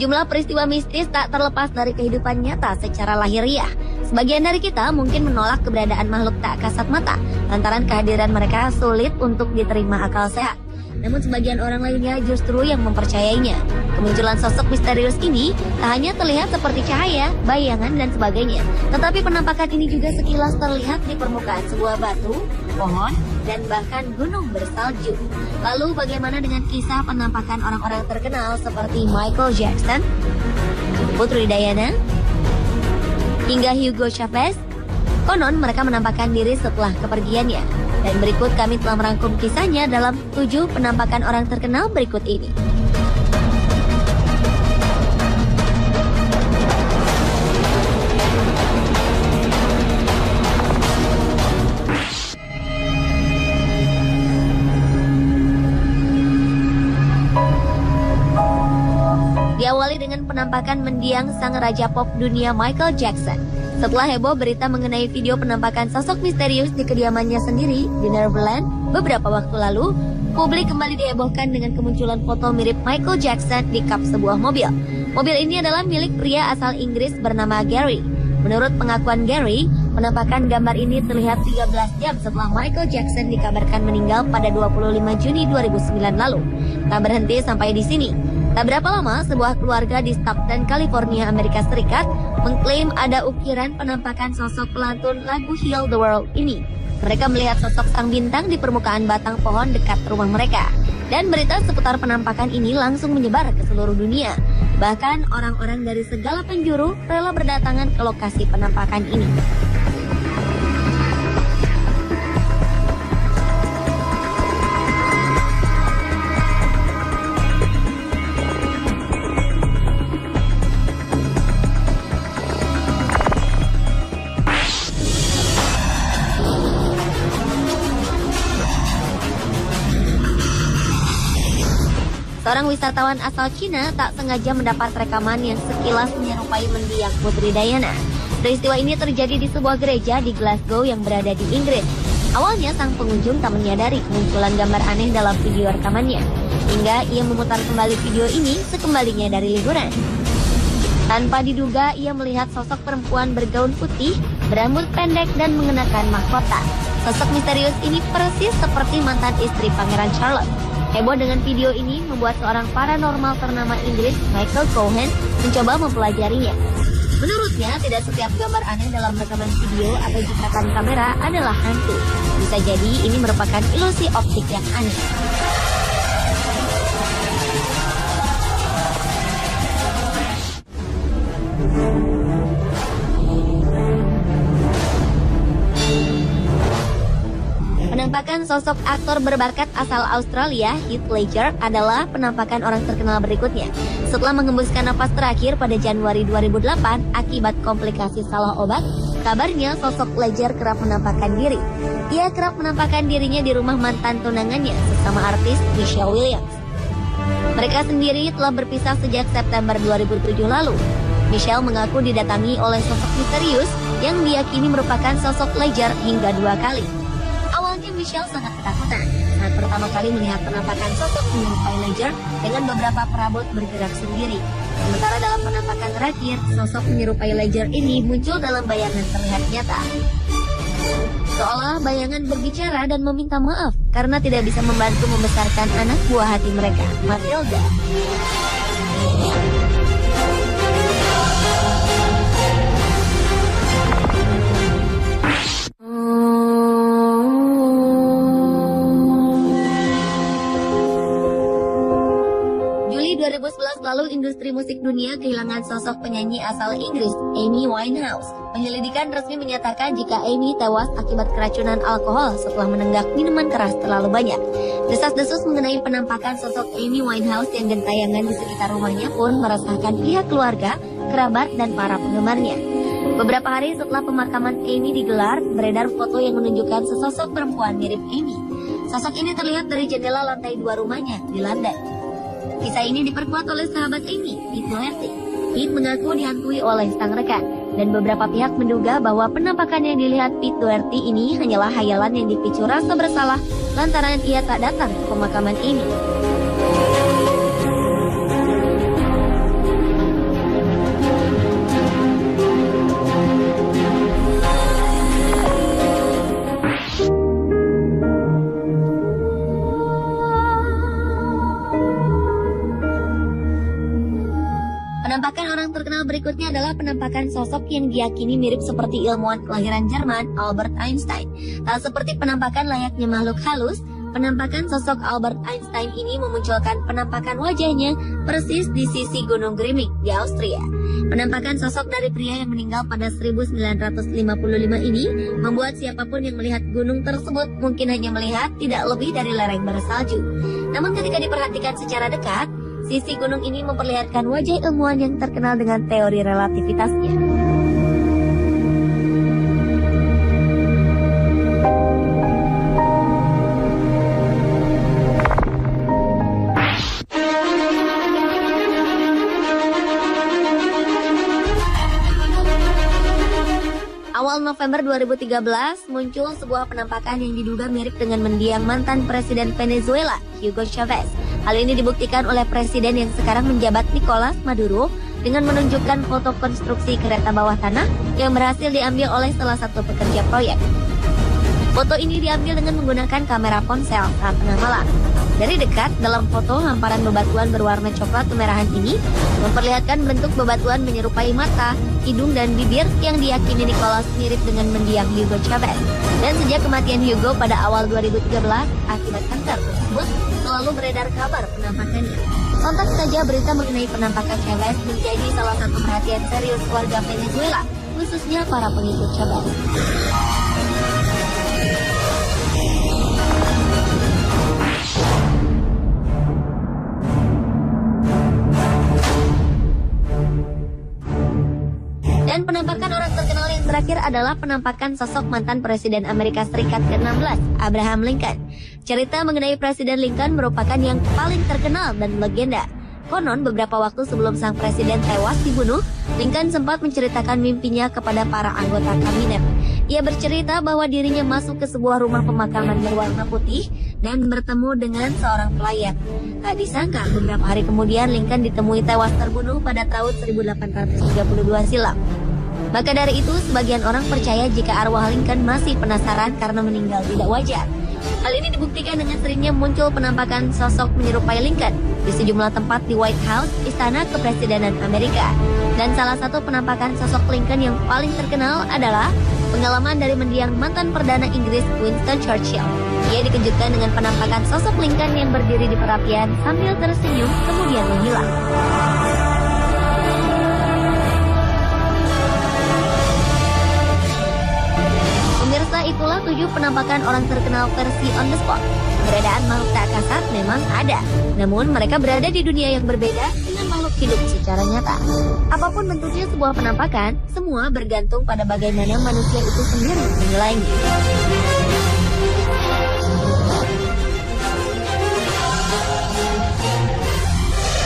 Sejumlah peristiwa mistis tak terlepas dari kehidupan nyata secara lahiriah. Sebagian dari kita mungkin menolak keberadaan makhluk tak kasat mata, lantaran kehadiran mereka sulit untuk diterima akal sehat. Namun sebagian orang lainnya justru yang mempercayainya. Kemunculan sosok misterius ini tak hanya terlihat seperti cahaya, bayangan, dan sebagainya, tetapi penampakan ini juga sekilas terlihat di permukaan sebuah batu, pohon, dan bahkan gunung bersalju. Lalu bagaimana dengan kisah penampakan orang-orang terkenal seperti Michael Jackson, Putri Diana, hingga Hugo Chavez? Konon mereka menampakkan diri setelah kepergiannya. Dan berikut kami telah merangkum kisahnya dalam 7 penampakan orang terkenal berikut ini. Diawali dengan penampakan mendiang sang raja pop dunia Michael Jackson. Setelah heboh berita mengenai video penampakan sosok misterius di kediamannya sendiri di Neverland beberapa waktu lalu, publik kembali dihebohkan dengan kemunculan foto mirip Michael Jackson di kap sebuah mobil. Mobil ini adalah milik pria asal Inggris bernama Gary. Menurut pengakuan Gary, penampakan gambar ini terlihat 13 jam setelah Michael Jackson dikabarkan meninggal pada 25 Juni 2009 lalu. Tak berhenti sampai di sini. Tak berapa lama, sebuah keluarga di Stockton, California, Amerika Serikat mengklaim ada ukiran penampakan sosok pelantun lagu Heal the World ini. Mereka melihat sosok sang bintang di permukaan batang pohon dekat rumah mereka. Dan berita seputar penampakan ini langsung menyebar ke seluruh dunia. Bahkan orang-orang dari segala penjuru rela berdatangan ke lokasi penampakan ini. Seorang wisatawan asal Cina tak sengaja mendapat rekaman yang sekilas menyerupai mendiang Putri Diana. Peristiwa ini terjadi di sebuah gereja di Glasgow yang berada di Inggris. Awalnya sang pengunjung tak menyadari kemunculan gambar aneh dalam video rekamannya, hingga ia memutar kembali video ini sekembalinya dari liburan. Tanpa diduga, ia melihat sosok perempuan bergaun putih, berambut pendek, dan mengenakan mahkota. Sosok misterius ini persis seperti mantan istri Pangeran Charles. Heboh dengan video ini membuat seorang paranormal ternama Inggris, Michael Cohen, mencoba mempelajarinya. Menurutnya, tidak setiap gambar aneh dalam rekaman video atau jepretan kamera adalah hantu. Bisa jadi ini merupakan ilusi optik yang aneh. Penampakan sosok aktor berbakat asal Australia, Heath Ledger, adalah penampakan orang terkenal berikutnya. Setelah mengembuskan napas terakhir pada Januari 2008 akibat komplikasi salah obat, kabarnya sosok Ledger kerap menampakkan diri. Ia kerap menampakkan dirinya di rumah mantan tunangannya, sesama artis Michelle Williams. Mereka sendiri telah berpisah sejak September 2007 lalu. Michelle mengaku didatangi oleh sosok misterius yang diyakini merupakan sosok Ledger hingga 2 kali. Awalnya Michelle sangat ketakutan saat pertama kali melihat penampakan sosok menyerupai Ledger dengan beberapa perabot bergerak sendiri. Sementara dalam penampakan terakhir, sosok menyerupai Ledger ini muncul dalam bayangan terlihat nyata. Seolah bayangan berbicara dan meminta maaf karena tidak bisa membantu membesarkan anak buah hati mereka, Matilda. Juli 2011 lalu, industri musik dunia kehilangan sosok penyanyi asal Inggris, Amy Winehouse. Penyelidikan resmi menyatakan jika Amy tewas akibat keracunan alkohol setelah menenggak minuman keras terlalu banyak. Desas-desus mengenai penampakan sosok Amy Winehouse yang gentayangan di sekitar rumahnya pun meresahkan pihak keluarga, kerabat, dan para penggemarnya. Beberapa hari setelah pemakaman Amy digelar, beredar foto yang menunjukkan sesosok perempuan mirip Amy. Sosok ini terlihat dari jendela lantai 2 rumahnya di London. Kisah ini diperkuat oleh sahabat Amy, Pete Doherty. Pete mengaku dihantui oleh sang rekan, dan beberapa pihak menduga bahwa penampakan yang dilihat Pete Doherty ini hanyalah hayalan yang dipicu rasa bersalah lantaran ia tak datang ke pemakaman Amy. Berikutnya adalah penampakan sosok yang diyakini mirip seperti ilmuwan kelahiran Jerman, Albert Einstein. Tak seperti penampakan layaknya makhluk halus, penampakan sosok Albert Einstein ini memunculkan penampakan wajahnya persis di sisi Gunung Griming di Austria. Penampakan sosok dari pria yang meninggal pada 1955 ini membuat siapapun yang melihat gunung tersebut mungkin hanya melihat tidak lebih dari lereng bersalju. Namun ketika diperhatikan secara dekat, sisi gunung ini memperlihatkan wajah ilmuwan yang terkenal dengan teori relativitasnya. Awal November 2013, muncul sebuah penampakan yang diduga mirip dengan mendiang mantan Presiden Venezuela, Hugo Chavez. Hal ini dibuktikan oleh Presiden yang sekarang menjabat Nicolas Maduro dengan menunjukkan foto konstruksi kereta bawah tanah yang berhasil diambil oleh salah satu pekerja proyek. Foto ini diambil dengan menggunakan kamera ponsel saat tengah malam. Dari dekat, dalam foto, hamparan bebatuan berwarna coklat kemerahan ini memperlihatkan bentuk bebatuan menyerupai mata, hidung, dan bibir yang diyakini Nicolas mirip dengan mendiang Hugo Chavez. Dan sejak kematian Hugo pada awal 2013 akibat kanker tersebut, selalu beredar kabar penampakannya. Sontak saja berita mengenai penampakan Chavez menjadi salah satu perhatian serius warga Venezuela, khususnya para pengikut Chavez. Dan penampakan orang terkenal yang terakhir adalah penampakan sosok mantan Presiden Amerika Serikat ke-16, Abraham Lincoln. Cerita mengenai Presiden Lincoln merupakan yang paling terkenal dan legenda. Konon beberapa waktu sebelum sang presiden tewas dibunuh, Lincoln sempat menceritakan mimpinya kepada para anggota kabinet. Ia bercerita bahwa dirinya masuk ke sebuah rumah pemakaman berwarna putih dan bertemu dengan seorang pelayan. Tak disangka beberapa hari kemudian Lincoln ditemui tewas terbunuh pada tahun 1832 silam. Maka dari itu, sebagian orang percaya jika arwah Lincoln masih penasaran karena meninggal tidak wajar. Hal ini dibuktikan dengan seringnya muncul penampakan sosok menyerupai Lincoln di sejumlah tempat di White House, istana kepresidenan Amerika. Dan salah satu penampakan sosok Lincoln yang paling terkenal adalah pengalaman dari mendiang mantan Perdana Inggris Winston Churchill. Ia dikejutkan dengan penampakan sosok Lincoln yang berdiri di perapian sambil tersenyum kemudian menghilang. Pemirsa, itulah 7 penampakan orang terkenal versi on the spot. Keberadaan makhluk tak kasat memang ada, namun mereka berada di dunia yang berbeda dengan makhluk hidup secara nyata. Apapun bentuknya sebuah penampakan, semua bergantung pada bagaimana manusia itu sendiri menilainya.